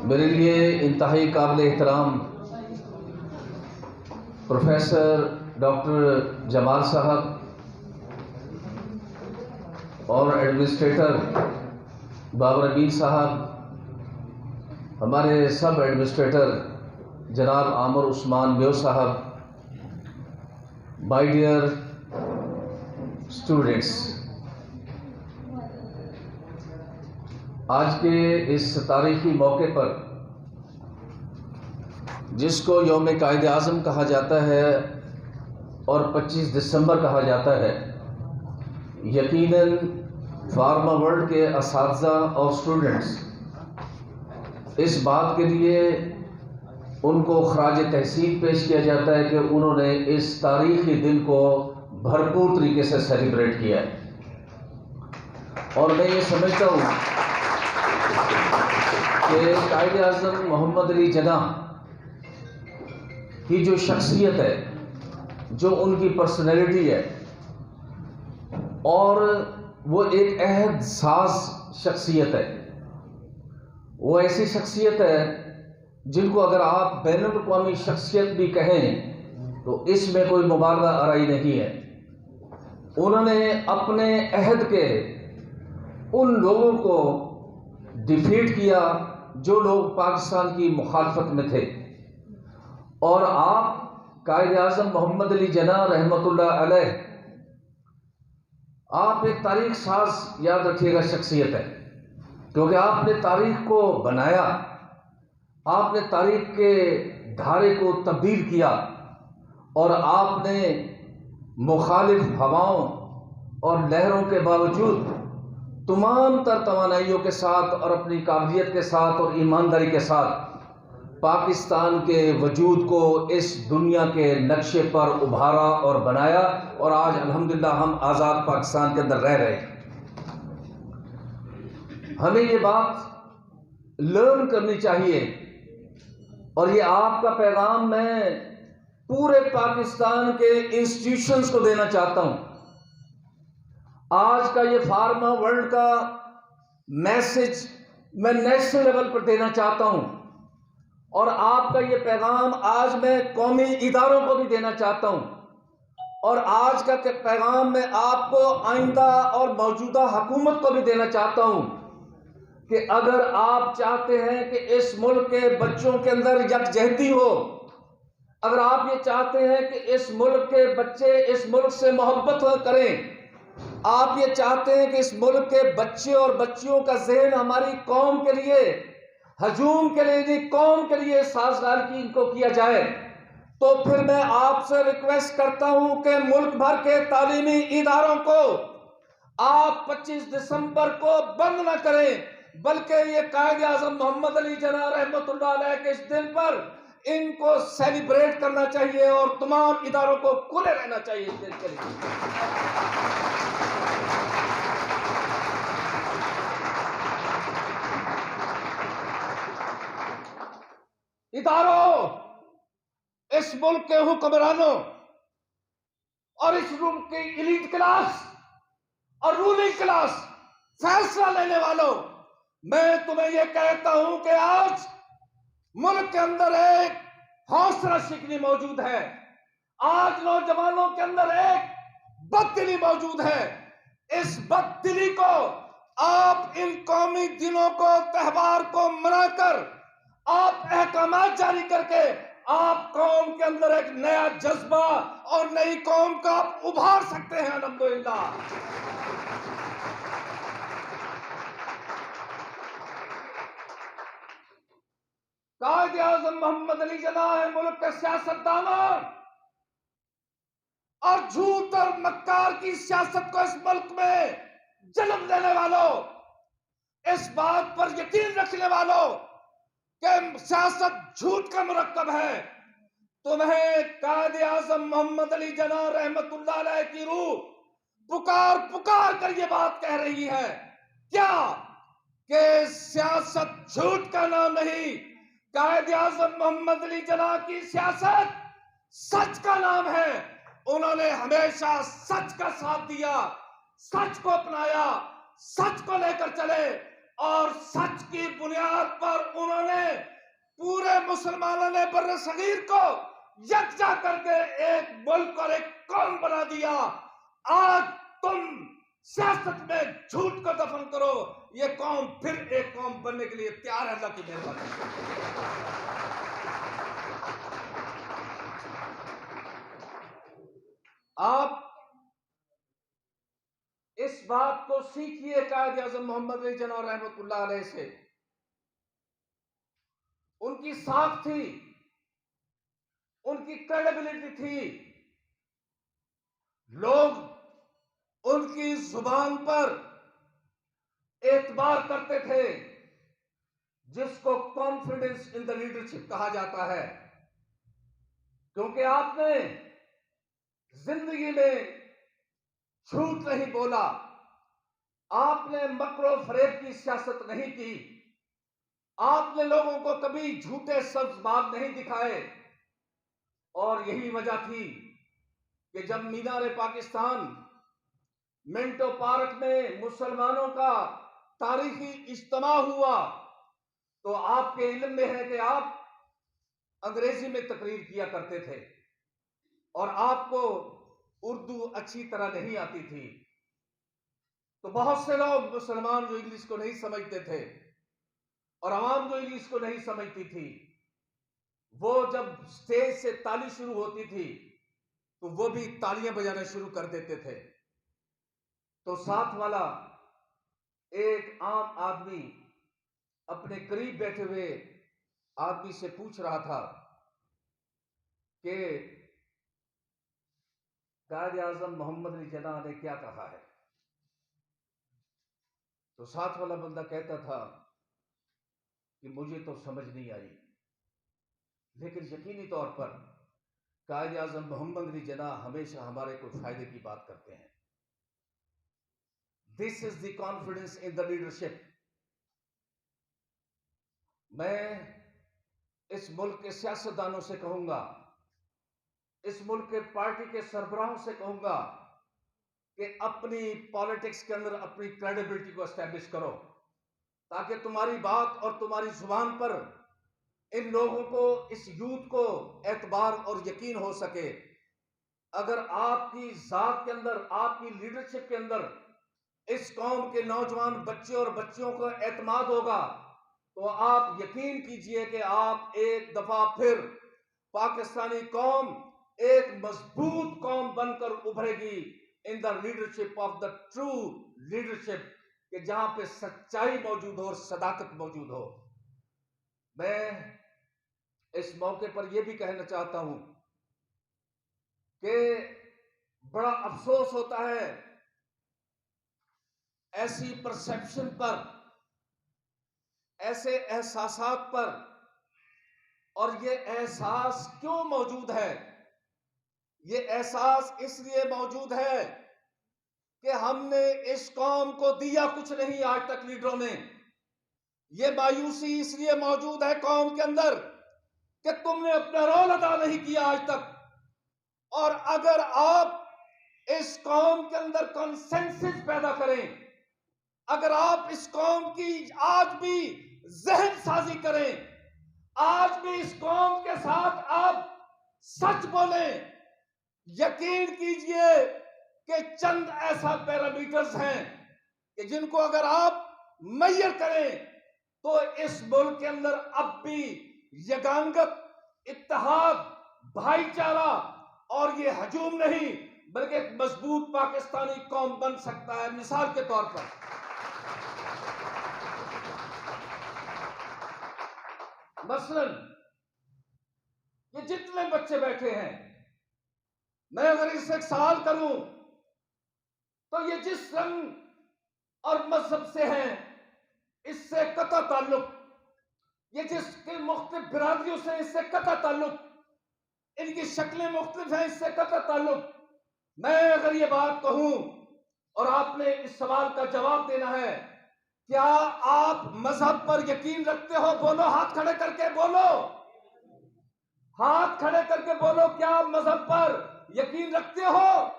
मेरे लिए इंतहाई काबिल एहतराम प्रोफेसर डॉक्टर जमाल साहब और एडमिनिस्ट्रेटर बाबर अमीन साहब, हमारे सब एडमिनिस्ट्रेटर जनाब आमिर उस्मान ब्यो साहब, माय डियर स्टूडेंट्स, आज के इस तारीखी मौके पर जिसको यौम कायद आज़म कहा जाता है और 25 दिसंबर कहा जाता है, यकीनन फार्मा वर्ल्ड के असातिज़ा और स्टूडेंट्स इस बात के लिए उनको खराज तहसीन पेश किया जाता है कि उन्होंने इस तारीखी दिन को भरपूर तरीके से सेलिब्रेट किया है। और मैं ये समझता हूँ कि कायद आज़म मोहम्मद अली जिन्नाह की जो शख्सियत है, जो उनकी पर्सनैलिटी है, और वो एक अहद साज शख्सियत है। वो ऐसी शख्सियत है जिनको अगर आप बैनुल-अक़वामी शख्सियत भी कहें तो इसमें कोई मुबालगा आराई नहीं है। उन्होंने अपने अहद के उन लोगों को डिफीट किया जो लोग पाकिस्तान की मुखालफत में थे। और आप कायद आज़म मोहम्मद अली जिन्नाह रहमतुल्लाह अलैह, आप एक तारीख साज याद रखिएगा शख्सियत है, क्योंकि आपने तारीख को बनाया, आपने तारीख के धारे को तब्दील किया और आपने मुखालिफ हवाओं और लहरों के बावजूद तमाम तर तवानाइयों के साथ और अपनी काबिलियत के साथ और ईमानदारी के साथ पाकिस्तान के वजूद को इस दुनिया के नक्शे पर उभारा और बनाया, और आज अल्हम्दुलिल्लाह हम आज़ाद पाकिस्तान के अंदर रह रहे हैं। हमें ये बात लर्न करनी चाहिए, और ये आपका पैगाम मैं पूरे पाकिस्तान के इंस्टीट्यूशंस को देना चाहता हूं। आज का ये फार्मा वर्ल्ड का मैसेज मैं नेशनल लेवल पर देना चाहता हूं, और आपका ये पैगाम आज मैं कौमी इदारों को भी देना चाहता हूं, और आज का पैगाम मैं आपको आइंदा और मौजूदा हुकूमत को भी देना चाहता हूं कि अगर आप चाहते हैं कि इस मुल्क के बच्चों के अंदर यकजहती हो, अगर आप ये चाहते हैं कि इस मुल्क के बच्चे इस मुल्क से मोहब्बत करें, आप ये चाहते हैं कि इस मुल्क के बच्चे और बच्चियों का ज़हन हमारी कौम के लिए, हजूम के लिए नहीं, कौम के लिए साजगार की इनको किया जाए, तो फिर मैं आपसे रिक्वेस्ट करता हूं कि मुल्क भर के तालीमी इदारों को आप 25 दिसंबर को बंद न करें, बल्कि ये कायद आज़म मोहम्मद अली जिन्नाह रहमतुल्लाह अलैह के इस दिन पर इनको सेलिब्रेट करना चाहिए और तमाम इदारों को खुले रहना चाहिए इस दिन के लिए। इदारों, इस मुल्क के हुक्मरानों और इस मुल्क की एलीट क्लास और रूलिंग क्लास, फैसला लेने वालों, मैं तुम्हें यह कहता हूं कि आज मुल्क के अंदर एक हौसला शिकनी मौजूद है। आज नौजवानों के अंदर एक बददिली मौजूद है। इस बददिली को आप इन कौमी दिनों को, त्योहार को मनाकर, आप अहकामात जारी करके आप कौम के अंदर एक नया जज्बा और नई कौम का आप उभार सकते हैं। अल्हम्दुलिल्लाह। कायद आज़म मोहम्मद अली जिन्नाह है मुल्क के सियासतदान और झूठ और मक्कार की सियासत को इस मुल्क में जन्म देने वालों, इस बात पर यकीन रखने वालों कि सियासत झूठ का मुरक्कब है, तुम्हें कायद आज़म मोहम्मद अली जिन्नाह रहमतुल्लाह अलैह की रूह पुकार पुकार कर ये बात कह रही है क्या कि सियासत झूठ का नाम नहीं, कायद आज़म मोहम्मद अली जिन्नाह की सियासत सच का नाम है। उन्होंने हमेशा सच का साथ दिया, सच को अपनाया, सच को लेकर चले और सच की बुनियाद पर उन्होंने पूरे मुसलमानों ने बर्र सगीर को यकजा करके एक मुल्क और एक कौम बना दिया। आज तुम सियासत में झूठ को दफन करो, ये कौम फिर एक कौम बनने के लिए तैयार है। अल्लाह की मेहरबानी। आप इस बात को सीखिए कायद आज़म मोहम्मद अली जिन्ना रहमतुल्लाह अलैह से। उनकी साख थी, उनकी क्रेडिबिलिटी थी, लोग उनकी जुबान पर एतबार करते थे, जिसको कॉन्फिडेंस इन द लीडरशिप कहा जाता है। क्योंकि आपने जिंदगी में झूठ नहीं बोला, आपने मकरो फरेब की सियासत नहीं की, आपने लोगों को कभी झूठे सब्ज बाग नहीं दिखाए। और यही वजह थी कि जब मीनार पाकिस्तान मिंटो पार्क में मुसलमानों का तारीखी इज्तिमा हुआ, तो आपके इल्म में है कि आप अंग्रेजी में तकरीर किया करते थे और आपको उर्दू अच्छी तरह नहीं आती थी। तो बहुत से लोग मुसलमान जो इंग्लिश को नहीं समझते थे और आवाम जो इंग्लिश को नहीं समझती थी, वो जब स्टेज से ताली शुरू होती थी तो वो भी तालियां बजाना शुरू कर देते थे। तो साथ वाला एक आम आदमी अपने करीब बैठे हुए आदमी से पूछ रहा था कि कायद आज़म मोहम्मद अली जिन्ना ने क्या कहा है। तो साथ वाला बंदा कहता था कि मुझे तो समझ नहीं आई, लेकिन यकीनी तौर पर कायद आज़म मोहम्मद अली जिन्ना हमेशा हमारे को फायदे की बात करते हैं। This is the confidence in the leadership. मैं इस मुल्क के सियासतदानों से कहूंगा, इस मुल्क के पार्टी के सरबराहों से कहूंगा कि अपनी पॉलिटिक्स के अंदर अपनी क्रेडिबिलिटी को एस्टेब्लिश करो, ताकि तुम्हारी बात और तुम्हारी जुबान पर इन लोगों को, इस यूथ को एतबार और यकीन हो सके। अगर आपकी जात के अंदर, आपकी लीडरशिप के अंदर इस कौम के नौजवान बच्चे और बच्चियों को एतमाद होगा, तो आप यकीन कीजिए कि आप एक दफा फिर पाकिस्तानी कौम एक मजबूत कौम बनकर उभरेगी in the leadership of the true leadership, कि जहां पे सच्चाई मौजूद हो और सदाकत मौजूद हो। मैं इस मौके पर यह भी कहना चाहता हूं कि बड़ा अफसोस होता है ऐसी परसेप्शन पर, ऐसे एहसासात पर। और ये एहसास क्यों मौजूद है? ये एहसास इसलिए मौजूद है कि हमने इस कौम को दिया कुछ नहीं आज तक लीडरों ने। ये मायूसी इसलिए मौजूद है कौम के अंदर कि तुमने अपना रोल अदा नहीं किया आज तक। और अगर आप इस कौम के अंदर कंसेंसस पैदा करें, अगर आप इस कौम की आज भी जहन साजी करें, आज भी इस कौम के साथ आप सच बोलें, यकीन कीजिए कि चंद ऐसा पैरामीटर्स हैं कि जिनको अगर आप मेजर करें तो इस मुल्क के अंदर अब भी यगानगत, इत्तेहाद, भाईचारा और ये हजूम नहीं बल्कि एक मजबूत पाकिस्तानी कौम बन सकता है। मिसाल के तौर पर मसलन ये जितने बच्चे बैठे हैं, मैं अगर इससे एक सवाल करूं तो ये जिस रंग और मजहब से हैं इससे कतई ताल्लुक, ये जिसके मुख्तलिफ बिरादरियों से इससे कतई ताल्लुक, इनकी शक्लें मुख्तलिफ हैं इससे कतई ताल्लुक। मैं अगर ये बात कहूं और आपने इस सवाल का जवाब देना है, क्या आप मजहब पर यकीन रखते हो? बोलो, हाथ खड़े करके बोलो, हाथ खड़े करके बोलो, क्या आप मजहब पर यकीन रखते हो?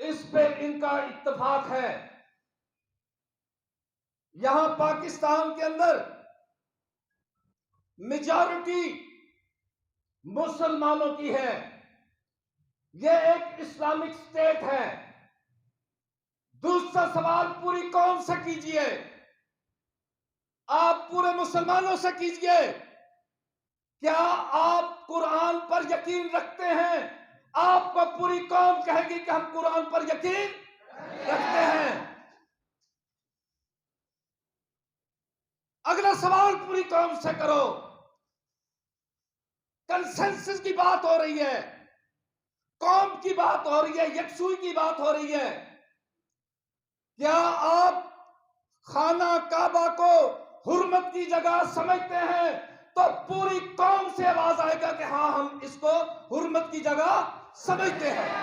इस पे इनका इत्तेफाक है यहां पाकिस्तान के अंदर मेजॉरिटी मुसलमानों की है। यह एक इस्लामिक स्टेट है। दूसरा सवाल पूरी कौम से कीजिए, आप पूरे मुसलमानों से कीजिए, क्या आप कुरान पर यकीन रखते हैं? आपको पूरी कौम कहेगी कि हम कुरान पर यकीन रखते हैं। अगला सवाल पूरी कौम से करो। कंसेंसस की बात हो रही है, कौम की बात हो रही है, यकसुई की बात हो रही है। क्या आप खाना काबा को हुर्मत की जगह समझते हैं? तो पूरी कौम से आवाज आएगा कि हां, हम इसको हुर्मत की जगह समझते हैं।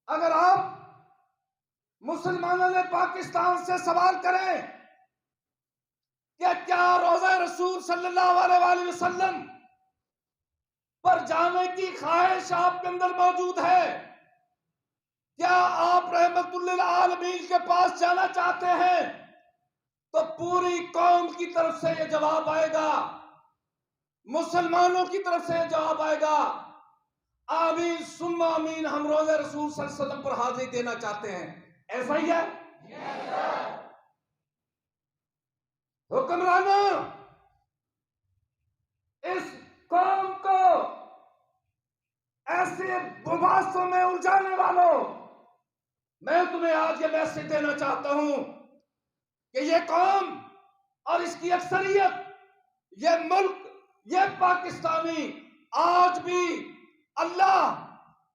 अगर आप मुसलमानों ने पाकिस्तान से सवाल करें कि क्या रोज़ा रसूल सल्लल्लाहु अलैहि वसल्लम पर जाने की ख्वाहिश आपके अंदर मौजूद है? क्या आप रहमतुल्लिल आलमीन के पास जाना चाहते हैं? तो पूरी कौम की तरफ से यह जवाब आएगा, मुसलमानों की तरफ से यह जवाब आएगा, आमीन सुम्मा आमीन, हम रोज़े रसूल सल्लल्लाहु अलैहि वसल्लम पर हाजिरी देना चाहते हैं। ऐसा ही है? हुक्मरानों, इस कौम को ऐसे बुबासों में उलझाने वालों, मैं तुम्हें आज ये मैसेज देना चाहता हूं कि ये कौम और इसकी अक्सरियत, ये मुल्क, ये पाकिस्तानी आज भी अल्लाह,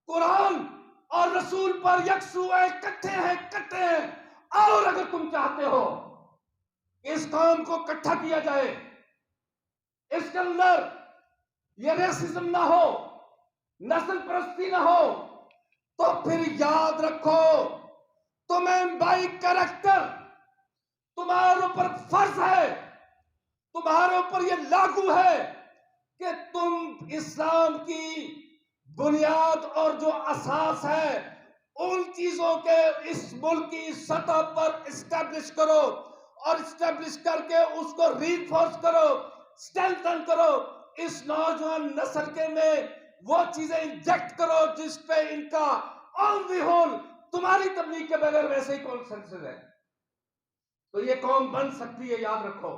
कुरान और रसूल पर यकसू है, इकट्ठे हैं। और अगर तुम चाहते हो इस कौम को इकट्ठा किया जाए, इसके अंदर ये रेसिज्म ना हो, नस्ल परस्ती ना हो, तो फिर याद रखो, तुम्हें बाई कैरेक्टर, तुम्हारे ऊपर फर्ज है, तुम्हारे ऊपर यह लागू है कि तुम इस्लाम की बुनियाद और जो असास है उन चीजों के इस मुल्क की सतह पर इस्टेब्लिश करो, और इस्टेब्लिश करके उसको रीइंफोर्स करो, स्ट्रेंथन करो। इस नौजवान नस्ल के में वो चीजें इंजेक्ट करो जिस पे इनका ऑन द होल तुम्हारी तबलीग के बगैर वैसे ही कॉन्सेंसस है। तो ये कौम बन सकती है, याद रखो।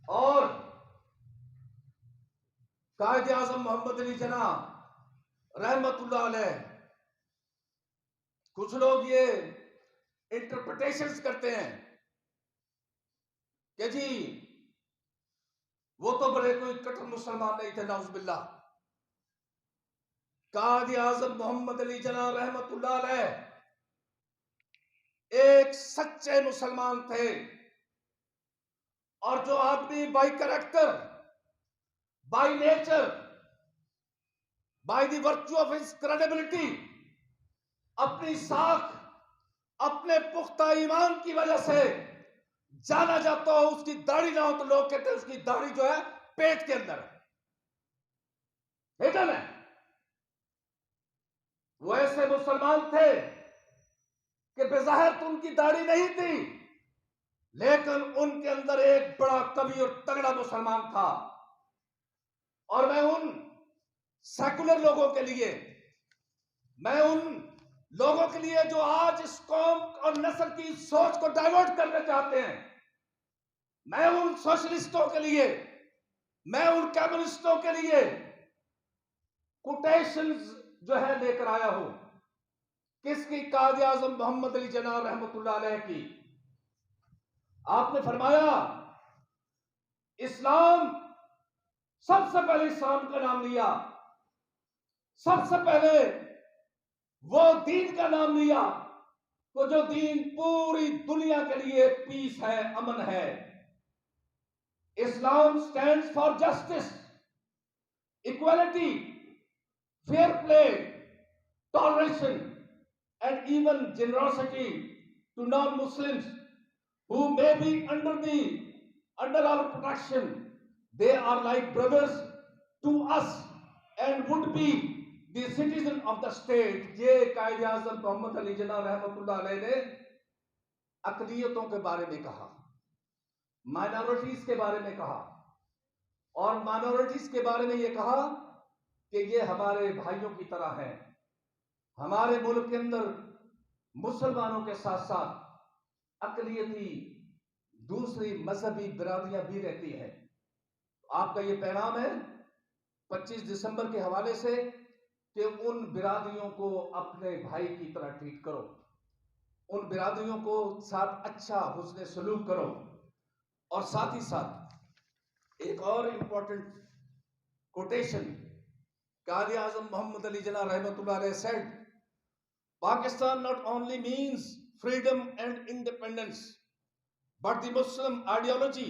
और कायदे आजम मोहम्मद अली जिन्ना रहमतुल्लाह अलैह, कुछ लोग ये इंटरप्रिटेशंस करते हैं कि जी वो तो बड़े कोई कट्टर मुसलमान नहीं थे, नाउज़ुबिल्लाह। कायदे आजम मोहम्मद अली जिन्ना रहमतुल्लाह अलैह एक सच्चे मुसलमान थे, और जो आदमी by character, by nature, by the virtue of his credibility, अपनी साख, अपने पुख्ता ईमान की वजह से जाना जाता हो, उसकी दाढ़ी ना हो तो लोग कहते हैं उसकी दाढ़ी जो है पेट के अंदर है, हिडन है। वो ऐसे मुसलमान थे कि बेज़ाहिर तो उनकी दाढ़ी नहीं थी, लेकिन उनके अंदर एक बड़ा कवि और तगड़ा मुसलमान था। और मैं उन सेकुलर लोगों के लिए, मैं उन लोगों के लिए जो आज इस कौम और नस्ल की सोच को डाइवर्ट करना चाहते हैं, मैं उन सोशलिस्टों के लिए, मैं उन कम्युनिस्टों के लिए कोटेशंस जो है लेकर आया हूं। किसकी? कायदे आजम मोहम्मद अली जिन्ना रहमतुल्लाह अलैह की। आपने फरमाया इस्लाम, सबसे पहले इस्लाम का नाम लिया, सबसे पहले वो दीन का नाम लिया तो जो दीन पूरी दुनिया के लिए पीस है, अमन है। Islam stands for justice, equality, fair play, toleration and even generosity to non-Muslims who may be under our protection. They are like brothers to us and would be the citizen of the state, ये कायद आजम मोहम्मद अली जिन्ना रहमतुल्लाह अलैह ने अक़लियतों के बारे में कहा, minorities के बारे में कहा, और माइनॉरिटीज के बारे में यह कहा कि ये हमारे भाइयों की तरह हैं। हमारे मुल्क के अंदर मुसलमानों के साथ साथ अक़लियती दूसरी मजहबी बिरादरियां भी रहती हैं। आपका ये पैगाम है 25 दिसंबर के हवाले से कि उन बिरादरियों को अपने भाई की तरह ट्रीट करो, उन बिरादरियों को साथ अच्छा हुस्न सलूक करो। और साथ ही साथ एक और इंपॉर्टेंट कोटेशन, कायद आज़म मोहम्मद अली जिन्ना रहमतुल्लाह अलैह said, Pakistan not only means freedom and independence, but the Muslim ideology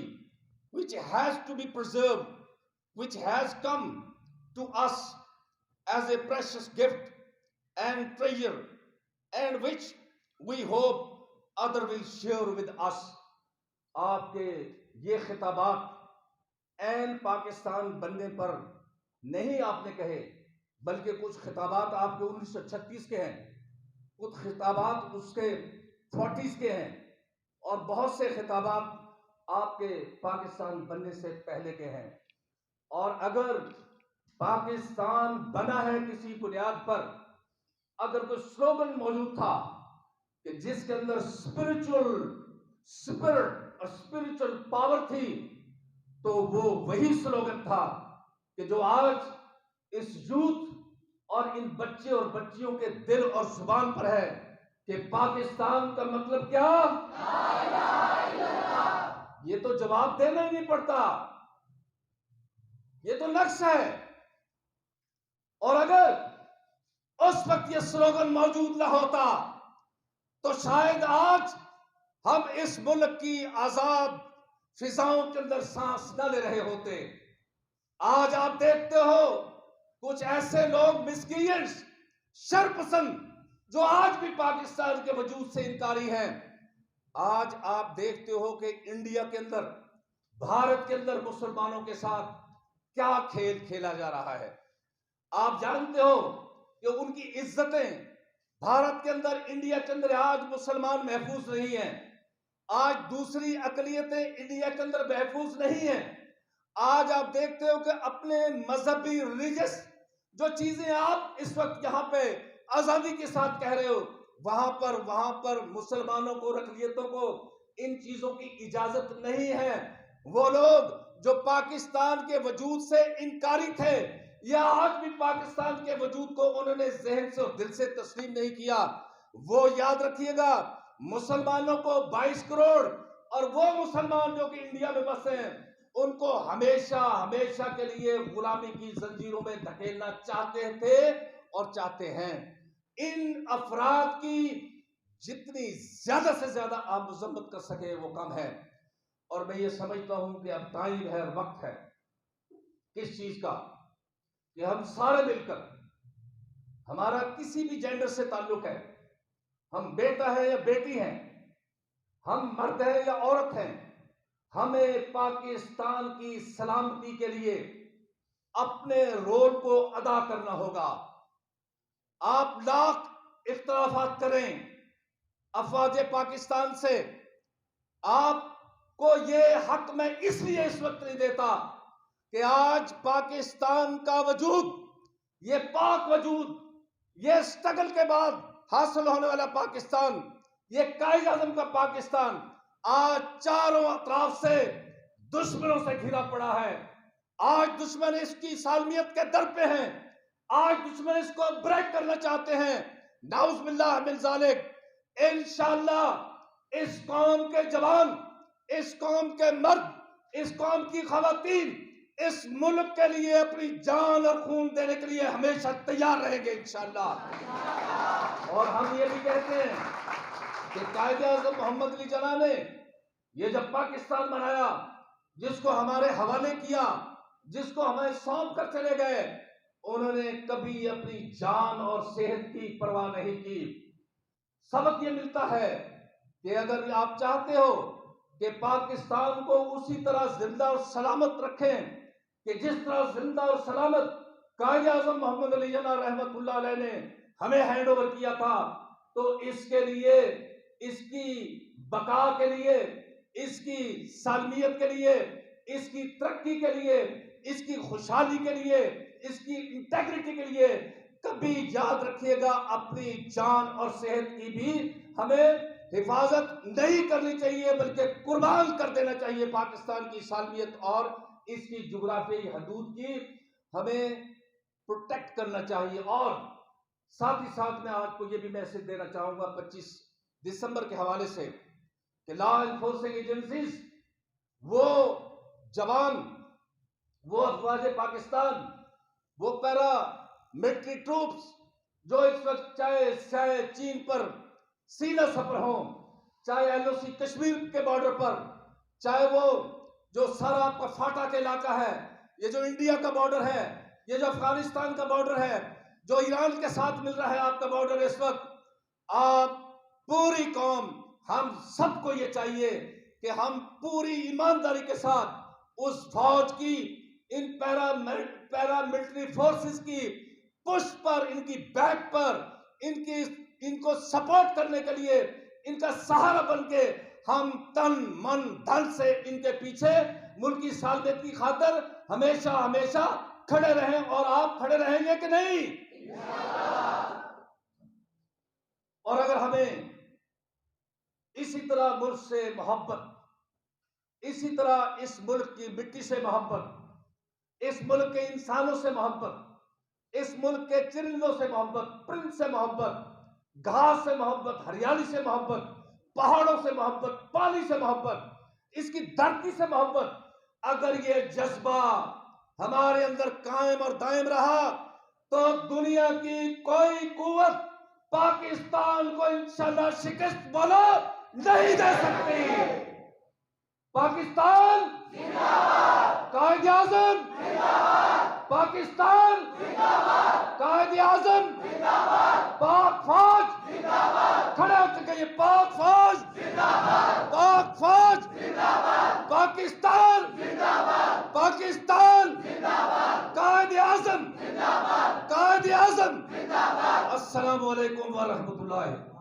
which has to be preserved, which has come to us as a precious gift and treasure, and which we hope other will share with us. आपके ये खिताबात ऐन पाकिस्तान बनने पर नहीं आपने कहे, बल्कि कुछ खिताबात आपके 1936 के हैं, कुछ खिताबात उसके 40s के हैं, और बहुत से खिताबात आपके पाकिस्तान बनने से पहले के हैं। और अगर पाकिस्तान बना है किसी बुनियाद पर, अगर कोई स्लोगन मौजूद था कि जिसके अंदर स्पिरिचुअल स्पिरिट और स्पिरिचुअल पावर थी, तो वो वही स्लोगन था कि जो आज इस यूथ और इन बच्चे और बच्चियों के दिल और जुबान पर है कि पाकिस्तान का मतलब क्या। ये तो जवाब देना ही नहीं पड़ता, ये तो नक्श है। और अगर उस वक्त ये स्लोगन मौजूद ना होता तो शायद आज हम इस मुल्क की आजाद फिजाओं के अंदर सांस न ले रहे होते। आज आप देखते हो कुछ ऐसे लोग मिस्क्रिएंट्स, शरपसंद, जो आज भी पाकिस्तान के वजूद से इनकारी हैं। आज आप देखते हो कि इंडिया के अंदर, भारत के अंदर मुसलमानों के साथ क्या खेल खेला जा रहा है। आप जानते हो कि उनकी इज्जतें भारत के अंदर, इंडिया के अंदर आज मुसलमान महफूज नहीं हैं। आज दूसरी अकलियतें इंडिया के अंदर महफूज नहीं हैं। आज आप देखते हो कि अपने मजहबी रिलीजियस जो चीजें आप इस वक्त यहाँ पे आजादी के साथ कह रहे हो, वहां पर मुसलमानों को, अकलियतों को इन चीजों की इजाजत नहीं है। वो लोग जो पाकिस्तान के वजूद से इनकारी थे, या आज भी पाकिस्तान के वजूद को उन्होंने जहन से और दिल से तस्लीम नहीं किया, वो याद रखिएगा, मुसलमानों को 22 करोड़ और वो मुसलमान जो कि इंडिया में बसे हैं, उनको हमेशा हमेशा के लिए गुलामी की जंजीरों में धकेलना चाहते थे और चाहते हैं। इन अफराद की जितनी ज्यादा से ज्यादा आप मजम्मत कर सके वो कम है। और मैं ये समझता हूं कि अब टाइम है, वक्त है किस चीज का, कि हम सारे मिलकर, हमारा किसी भी जेंडर से ताल्लुक है, हम बेटा है या बेटी हैं, हम मर्द है या औरत हैं, हमें पाकिस्तान की सलामती के लिए अपने रोल को अदा करना होगा। आप लाख इख्तलाफात करें अफवाज पाकिस्तान से, आपको ये हक मैं इसलिए इस वक्त नहीं देता कि आज पाकिस्तान का वजूद, ये पाक वजूद, ये स्ट्रगल के बाद हासिल होने वाला पाकिस्तान, ये कायद आज़म का पाकिस्तान आज चारों अतराफ से दुश्मनों से घिरा पड़ा है। आज दुश्मन इसकी सालमियत के दर पे हैं, आज दुश्मन इसको ब्रेक करना चाहते हैं। नाउज़ बिल्लाह मिन ज़ालिक। इंशाअल्लाह इस कौम के जवान, इस कौम के मर्द, इस कौम की खवातीन इस मुल्क के लिए अपनी जान और खून देने के लिए हमेशा तैयार रहेंगे इंशाअल्लाह। और हम ये भी कहते हैं कि कायद आज़म मोहम्मद अली जिन्ना ने ये जब पाकिस्तान बनाया, जिसको हमारे हवाले किया, जिसको हमें सौंप कर चले गए, उन्होंने कभी अपनी जान और सेहत की परवाह नहीं की। सबक ये मिलता है कि अगर आप चाहते हो कि पाकिस्तान को उसी तरह जिंदा और सलामत रखें कि जिस तरह जिंदा और सलामत कायदे आजम मोहम्मद अली जिन्ना रहमतुल्लाह अलैह ने हमें हैंड ओवर किया था, तो इसके लिए, इसकी बका के लिए, इसकी सालमियत के लिए, इसकी तरक्की के लिए, इसकी खुशहाली के लिए, इसकी इंटेग्रिटी के लिए कभी याद रखिएगा अपनी जान और सेहत की भी हमें हिफाजत नहीं करनी चाहिए, बल्कि कुर्बान कर देना चाहिए। पाकिस्तान की सालमियत और इसकी जुग्राफियाई हदूद की हमें प्रोटेक्ट करना चाहिए। और साथ ही साथ मैं आपको ये भी मैसेज देना चाहूंगा 25 दिसंबर के हवाले से कि लॉ एनफोर्सिंग एजेंसीज, वो जवान, वो अफवाज पाकिस्तान, वो पैरा मिलिट्री ट्रूप्स जो इस वक्त चाहे चीन पर सीना सफर हो, चाहे एलओसी कश्मीर के बॉर्डर पर, चाहे वो जो सारा आपका फाटा का इलाका है, ये जो इंडिया का बॉर्डर है, ये जो अफगानिस्तान का बॉर्डर है, जो ईरान के साथ मिल रहा है आपका बॉर्डर इस वक्त, आप पूरी कौम, हम सबको ये चाहिए कि हम पूरी ईमानदारी के साथ उस फौज की, इन पैरा मिलिट्री फोर्सेस की पुश पर, इनकी बैक पर, इनको सपोर्ट करने के लिए, इनका सहारा बनके हम तन मन धन से इनके पीछे मुल्की सालमियत की खातिर हमेशा हमेशा खड़े रहें। और आप खड़े रहेंगे कि नहीं? और अगर हमें इसी तरह मुल्क से मोहब्बत, इसी तरह इस मुल्क की मिट्टी से मोहब्बत, इस मुल्क के इंसानों से मोहब्बत, इस मुल्क के चिरिंदों से मोहब्बत, परिंद से मोहब्बत, घास से मोहब्बत, हरियाली से मोहब्बत, पहाड़ों से मोहब्बत, पानी से मोहब्बत, इसकी धरती से मोहब्बत, अगर ये जज्बा हमारे अंदर कायम और दायम रहा तो दुनिया की कोई कुव्वत पाकिस्तान को इंशाल्लाह शिकस्त वाला नहीं दे सकती। पाकिस्तान जिंदाबाद, कायदे आज़म जिंदाबाद, पाकिस्तान जिंदाबाद, कायदे आज़म जिंदाबाद, पाक फौज जिंदाबाद, खड़े होकर कहिए पाक फौज जिंदाबाद, पाक फौज जिंदाबाद, पाकिस्तान जिंदाबाद, पाकिस्तान जिंदाबाद, कायदे आज़म जिंदाबाद, कायदे आज़म जिंदाबाद। अस्सलामु अलैकुम व रहमतुल्लाह।